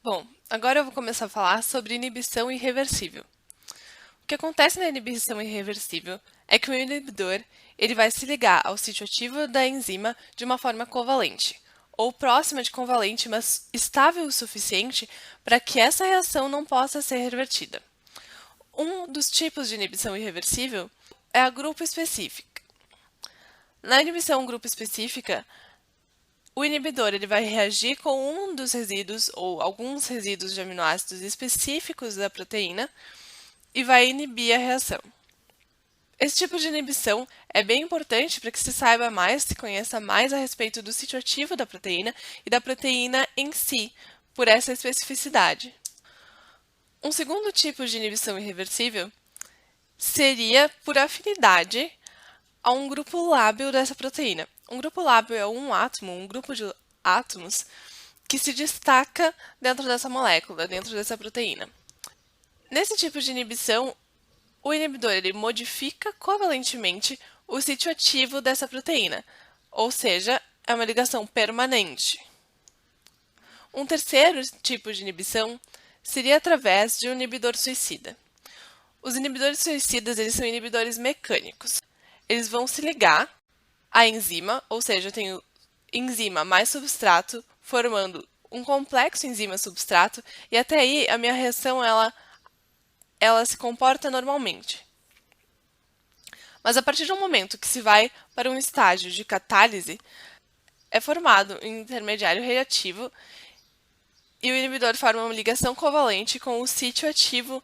Bom, agora eu vou começar a falar sobre inibição irreversível. O que acontece na inibição irreversível é que o inibidor ele vai se ligar ao sítio ativo da enzima de uma forma covalente, ou próxima de covalente, mas estável o suficiente para que essa reação não possa ser revertida. Um dos tipos de inibição irreversível é a grupo específica. Na inibição grupo específica, o inibidor ele vai reagir com um dos resíduos ou alguns resíduos de aminoácidos específicos da proteína e vai inibir a reação. Esse tipo de inibição é bem importante para que se saiba mais, se conheça mais a respeito do sítio ativo da proteína e da proteína em si, por essa especificidade. Um segundo tipo de inibição irreversível seria por afinidade a um grupo lábil dessa proteína. Um grupo lábil é um átomo, um grupo de átomos que se destaca dentro dessa molécula, dentro dessa proteína. Nesse tipo de inibição, o inibidor ele modifica covalentemente o sítio ativo dessa proteína, ou seja, é uma ligação permanente. Um terceiro tipo de inibição seria através de um inibidor suicida. Os inibidores suicidas eles são inibidores mecânicos. Eles vão se ligar à enzima, ou seja, eu tenho enzima mais substrato, formando um complexo enzima-substrato, e até aí a minha reação ela se comporta normalmente. Mas a partir do momento que se vai para um estágio de catálise, é formado um intermediário reativo e o inibidor forma uma ligação covalente com o sítio ativo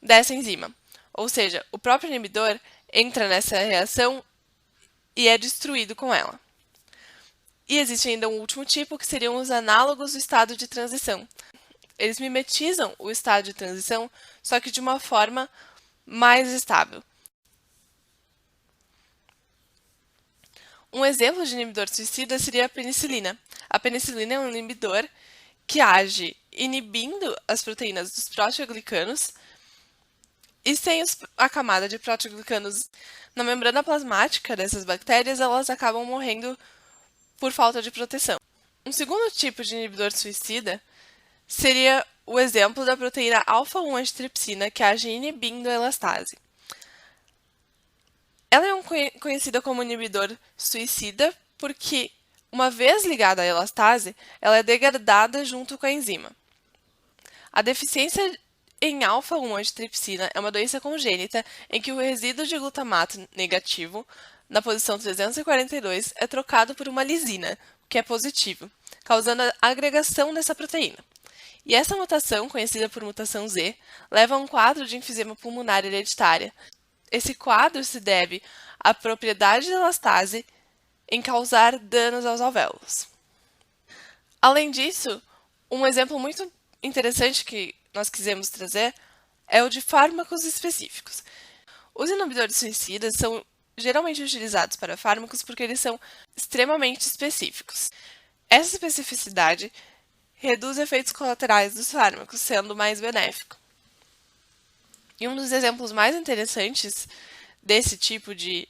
dessa enzima. Ou seja, o próprio inibidor entra nessa reação e é destruído com ela. E existe ainda um último tipo, que seriam os análogos do estado de transição. Eles mimetizam o estado de transição, só que de uma forma mais estável. Um exemplo de inibidor suicida seria a penicilina. A penicilina é um inibidor que age inibindo as proteínas dos proteoglicanos e sem a camada de proteoglicanos na membrana plasmática dessas bactérias, elas acabam morrendo por falta de proteção. Um segundo tipo de inibidor suicida seria o exemplo da proteína alfa-1 antitripsina, que age inibindo a elastase. Ela é conhecida como inibidor suicida porque, uma vez ligada à elastase, ela é degradada junto com a enzima. A deficiência em alfa-1 antitripsina é uma doença congênita em que o resíduo de glutamato negativo, na posição 342, é trocado por uma lisina, o que é positivo, causando a agregação dessa proteína. E essa mutação, conhecida por mutação Z, leva a um quadro de enfisema pulmonar hereditária. Esse quadro se deve à propriedade da elastase em causar danos aos alvéolos. Além disso, um exemplo muito interessante que nós quisemos trazer é o de fármacos específicos. Os inibidores suicidas são geralmente utilizados para fármacos porque eles são extremamente específicos. Essa especificidade reduz efeitos colaterais dos fármacos, sendo mais benéfico. E um dos exemplos mais interessantes desse tipo de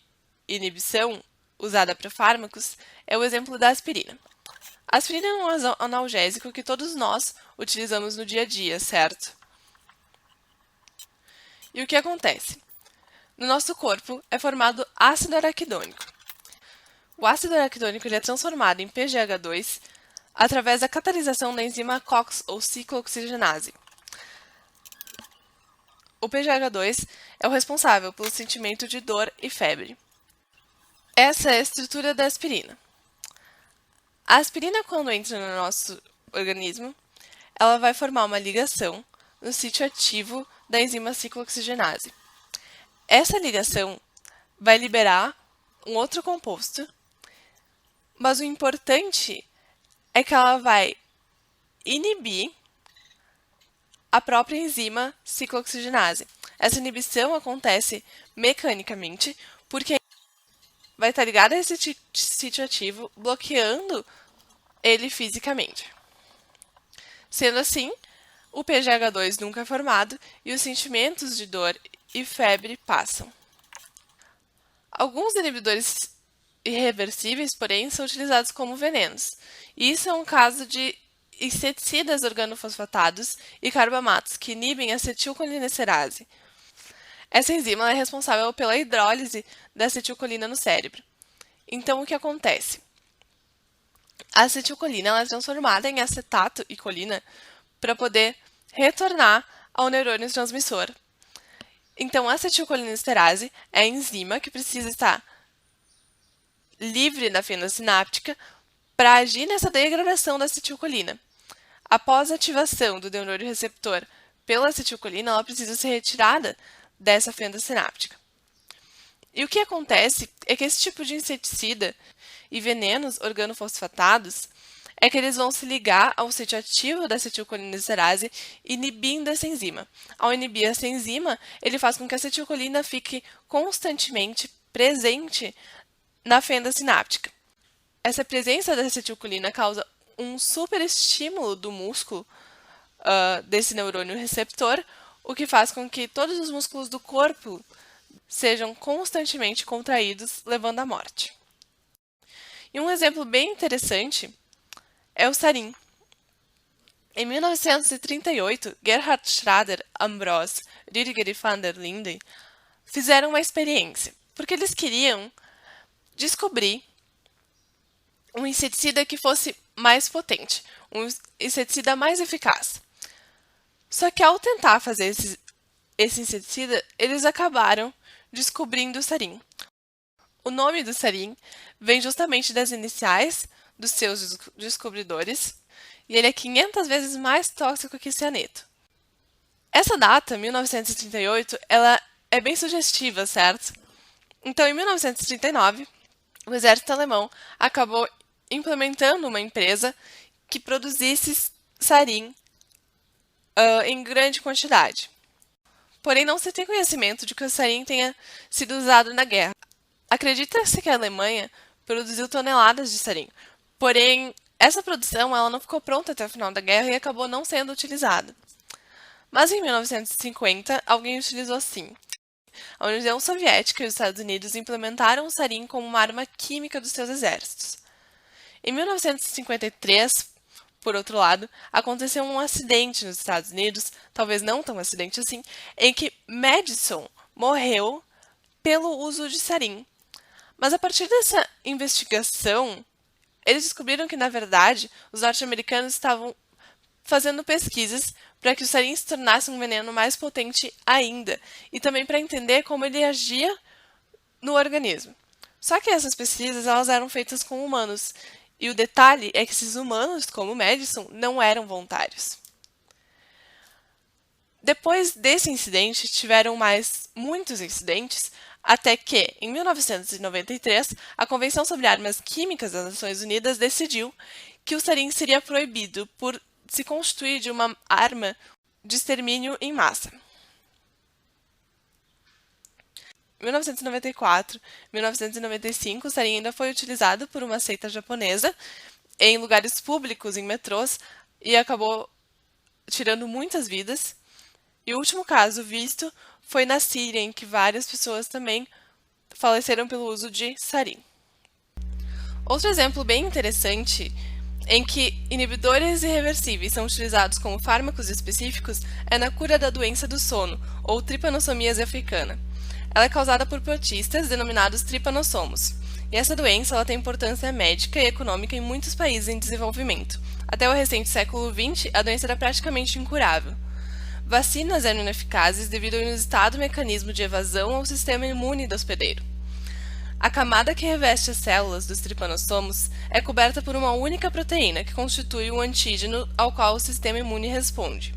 inibição usada para fármacos é o exemplo da aspirina. A aspirina é um analgésico que todos nós utilizamos no dia a dia, certo? E o que acontece? No nosso corpo é formado ácido araquidônico. O ácido araquidônico ele é transformado em PGH2 através da catalisação da enzima COX ou ciclooxigenase. O PGH2 é o responsável pelo sentimento de dor e febre. Essa é a estrutura da aspirina. A aspirina, quando entra no nosso organismo, ela vai formar uma ligação no sítio ativo da enzima ciclooxigenase. Essa ligação vai liberar um outro composto, mas o importante é que ela vai inibir a própria enzima ciclooxigenase. Essa inibição acontece mecanicamente porque vai estar ligada a esse sítio ativo, bloqueando ele fisicamente. Sendo assim, o PGH2 nunca é formado e os sentimentos de dor e febre passam. Alguns inibidores irreversíveis, porém, são utilizados como venenos. E isso é um caso de inseticidas organofosfatados e carbamatos que inibem a acetilcolinesterase. Essa enzima é responsável pela hidrólise da acetilcolina no cérebro. Então, o que acontece? A acetilcolina ela é transformada em acetato e colina para poder retornar ao neurônio transmissor. Então, a acetilcolinesterase é a enzima que precisa estar livre da fenda sináptica para agir nessa degradação da acetilcolina. Após a ativação do neurônio receptor pela acetilcolina, ela precisa ser retirada dessa fenda sináptica. E o que acontece é que esse tipo de inseticida e venenos organofosfatados é que eles vão se ligar ao sítio ativo da acetilcolinesterase, inibindo essa enzima. Ao inibir essa enzima, ele faz com que a acetilcolina fique constantemente presente na fenda sináptica. Essa presença da acetilcolina causa um superestímulo do músculo desse neurônio receptor, o que faz com que todos os músculos do corpo sejam constantemente contraídos, levando à morte. E um exemplo bem interessante é o sarin. Em 1938, Gerhard Schrader, Ambros, Rüdiger e van der Linden fizeram uma experiência, porque eles queriam descobrir um inseticida que fosse mais potente, um inseticida mais eficaz. Só que ao tentar fazer esse inseticida, eles acabaram descobrindo o sarin. O nome do sarin vem justamente das iniciais dos seus descobridores, e ele é 500 vezes mais tóxico que cianeto. Essa data, 1938, ela é bem sugestiva, certo? Então, em 1939, o exército alemão acabou implementando uma empresa que produzisse sarin em grande quantidade. Porém, não se tem conhecimento de que o sarin tenha sido usado na guerra. Acredita-se que a Alemanha produziu toneladas de sarin, porém, essa produção ela não ficou pronta até o final da guerra e acabou não sendo utilizada. Mas em 1950, alguém utilizou sim. A União Soviética e os Estados Unidos implementaram o sarin como uma arma química dos seus exércitos. Em 1953, por outro lado, aconteceu um acidente nos Estados Unidos, talvez não tão acidente assim, em que Madison morreu pelo uso de sarin. Mas a partir dessa investigação, eles descobriram que, na verdade, os norte-americanos estavam fazendo pesquisas para que o sarin se tornasse um veneno mais potente ainda, e também para entender como ele agia no organismo. Só que essas pesquisas elas eram feitas com humanos, e o detalhe é que esses humanos, como Madison, não eram voluntários. Depois desse incidente, tiveram mais muitos incidentes, até que, em 1993, a Convenção sobre Armas Químicas das Nações Unidas decidiu que o sarin seria proibido por se constituir de uma arma de extermínio em massa. Em 1994, 1995, o sarin ainda foi utilizado por uma seita japonesa em lugares públicos, em metrôs, e acabou tirando muitas vidas. E o último caso visto foi na Síria, em que várias pessoas também faleceram pelo uso de sarin. Outro exemplo bem interessante em que inibidores irreversíveis são utilizados como fármacos específicos é na cura da doença do sono, ou tripanossomíase africana. Ela é causada por protistas denominados tripanossomos. E essa doença ela tem importância médica e econômica em muitos países em desenvolvimento. Até o recente século XX, a doença era praticamente incurável. Vacinas eram ineficazes devido ao inusitado mecanismo de evasão ao sistema imune do hospedeiro. A camada que reveste as células dos tripanossomos é coberta por uma única proteína que constitui um antígeno ao qual o sistema imune responde.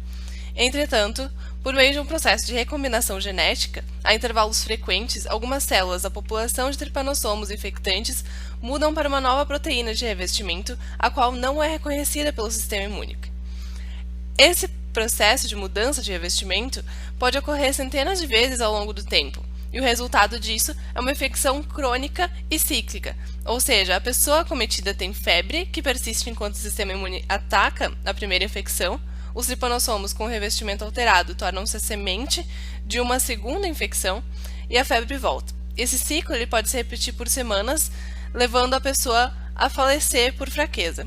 Entretanto, por meio de um processo de recombinação genética, a intervalos frequentes, algumas células da população de tripanossomos infectantes mudam para uma nova proteína de revestimento, a qual não é reconhecida pelo sistema imune. Esse processo de mudança de revestimento pode ocorrer centenas de vezes ao longo do tempo, e o resultado disso é uma infecção crônica e cíclica, ou seja, a pessoa acometida tem febre, que persiste enquanto o sistema imune ataca a primeira infecção, os tripanossomos com revestimento alterado tornam-se a semente de uma segunda infecção e a febre volta. Esse ciclo ele pode se repetir por semanas, levando a pessoa a falecer por fraqueza.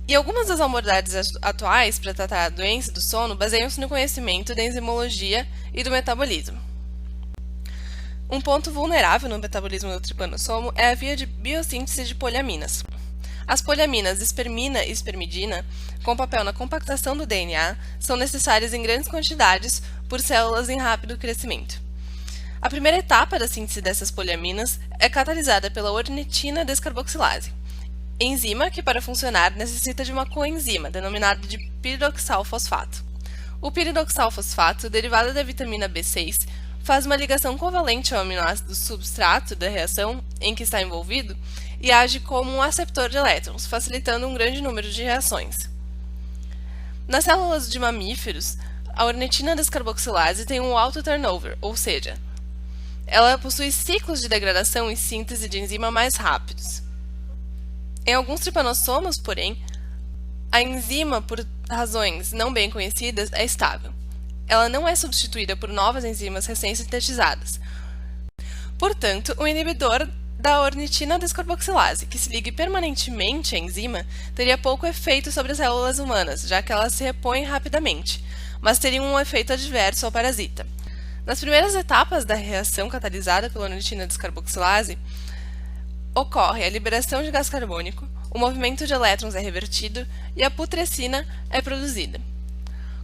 E algumas das abordagens atuais para tratar a doença do sono baseiam-se no conhecimento da enzimologia e do metabolismo. Um ponto vulnerável no metabolismo do tripanossomo é a via de biossíntese de poliaminas. As poliaminas espermina e espermidina, com papel na compactação do DNA, são necessárias em grandes quantidades por células em rápido crescimento. A primeira etapa da síntese dessas poliaminas é catalisada pela ornitina descarboxilase, enzima que, para funcionar, necessita de uma coenzima, denominada de piridoxal-fosfato. O piridoxal-fosfato, derivado da vitamina B6, faz uma ligação covalente ao aminoácido substrato da reação em que está envolvido e age como um aceptor de elétrons, facilitando um grande número de reações. Nas células de mamíferos, a ornitina descarboxilase tem um alto turnover, ou seja, ela possui ciclos de degradação e síntese de enzima mais rápidos. Em alguns tripanossomos, porém, a enzima, por razões não bem conhecidas, é estável. Ela não é substituída por novas enzimas recém-sintetizadas. Portanto, o inibidor da ornitina descarboxilase, que se ligue permanentemente à enzima, teria pouco efeito sobre as células humanas, já que elas se repõem rapidamente, mas teria um efeito adverso ao parasita. Nas primeiras etapas da reação catalisada pela ornitina descarboxilase, ocorre a liberação de gás carbônico, o movimento de elétrons é revertido e a putrescina é produzida.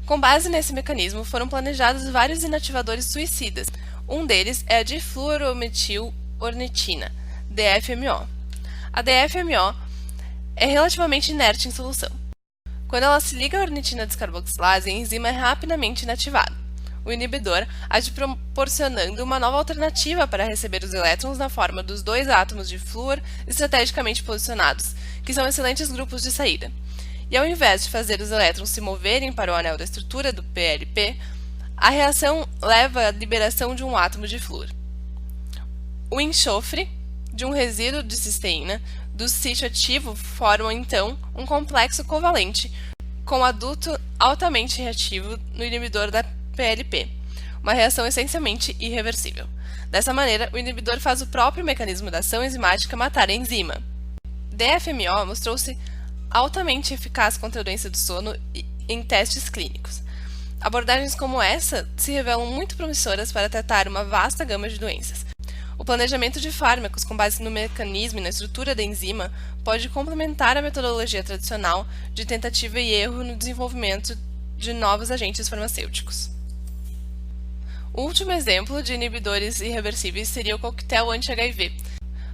Com base nesse mecanismo, foram planejados vários inativadores suicidas. Um deles é a difluorometilornitina, DFMO. A DFMO é relativamente inerte em solução. Quando ela se liga à ornitina descarboxilase, a enzima é rapidamente inativada. O inibidor age proporcionando uma nova alternativa para receber os elétrons na forma dos dois átomos de flúor estrategicamente posicionados, que são excelentes grupos de saída. E ao invés de fazer os elétrons se moverem para o anel da estrutura do PLP, a reação leva à liberação de um átomo de flúor. O enxofre de um resíduo de cisteína do sítio ativo forma, então, um complexo covalente com adulto altamente reativo no inibidor da PLP, uma reação essencialmente irreversível. Dessa maneira, o inibidor faz o próprio mecanismo da ação enzimática matar a enzima. DFMO mostrou-se altamente eficaz contra a doença do sono em testes clínicos. Abordagens como essa se revelam muito promissoras para tratar uma vasta gama de doenças. O planejamento de fármacos com base no mecanismo e na estrutura da enzima pode complementar a metodologia tradicional de tentativa e erro no desenvolvimento de novos agentes farmacêuticos. O último exemplo de inibidores irreversíveis seria o coquetel anti-HIV.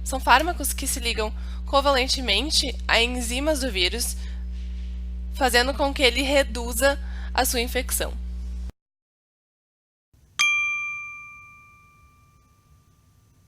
São fármacos que se ligam covalentemente a enzimas do vírus, fazendo com que ele reduza a sua infecção.